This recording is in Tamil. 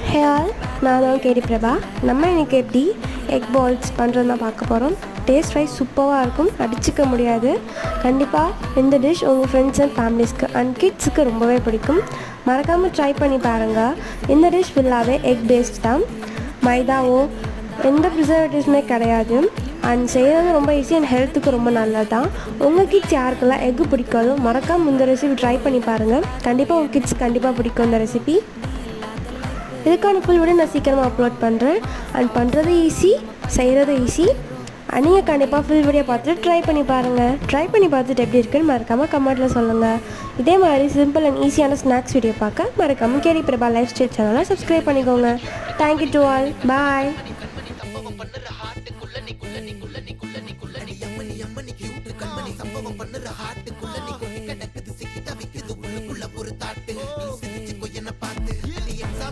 ஹே ஆல், நான் தான் கேடி பிரபா. நம்ம இன்றைக்கி எப்படி எக் பால்ஸ் பண்ணுறது தான் பார்க்க போகிறோம். டேஸ்ட் வைஸ் சூப்பராக இருக்கும், அடிச்சிக்க முடியாது. கண்டிப்பாக இந்த டிஷ் உங்கள் ஃப்ரெண்ட்ஸ் அண்ட் ஃபேமிலிஸ்க்கு அண்ட் கிட்ஸுக்கு ரொம்பவே பிடிக்கும். மறக்காமல் ட்ரை பண்ணி பாருங்கள். இந்த டிஷ் ஃபுல்லாகவே எக் பேஸ்ட் தான். மைதாவோ எந்த ப்ரிசர்வேட்டிவ்ஸுமே கிடையாது. அண்ட் செய்கிறது ரொம்ப ஈஸி அண்ட் ஹெல்த்துக்கு ரொம்ப நல்லது தான். உங்கள் கிட்ஸ் யாருக்கெல்லாம் எக்கு பிடிக்காதோ மறக்காமல் இந்த ரெசிபி ட்ரை பண்ணி பாருங்கள். கண்டிப்பாக உங்கள் கிட்ஸ் கண்டிப்பாக பிடிக்கும் இந்த ரெசிபி. இதுக்கான ஃபுல் வீடியோ நான் சீக்கிரமாக அப்லோட் பண்ணுறேன். அண்ட் பண்ணுறது ஈஸி, செய்கிறது ஈஸி. நீங்கள் கண்டிப்பாக ஃபுல் வீடியோ பார்த்துட்டு ட்ரை பண்ணி பாருங்கள். ட்ரை பண்ணி பார்த்துட்டு எப்படி இருக்குன்னு மறக்காமல் கமெண்ட்டில் சொல்லுங்கள். இதே மாதிரி சிம்பிள் அண்ட் ஈஸியான ஸ்நாக்ஸ் வீடியோ பார்க்க மறக்காமல் கேடி பிரபா லைஃப் ஸ்டைல் சேனலை சப்ஸ்கிரைப் பண்ணிக்கோங்க. Thank you to all. பாய்.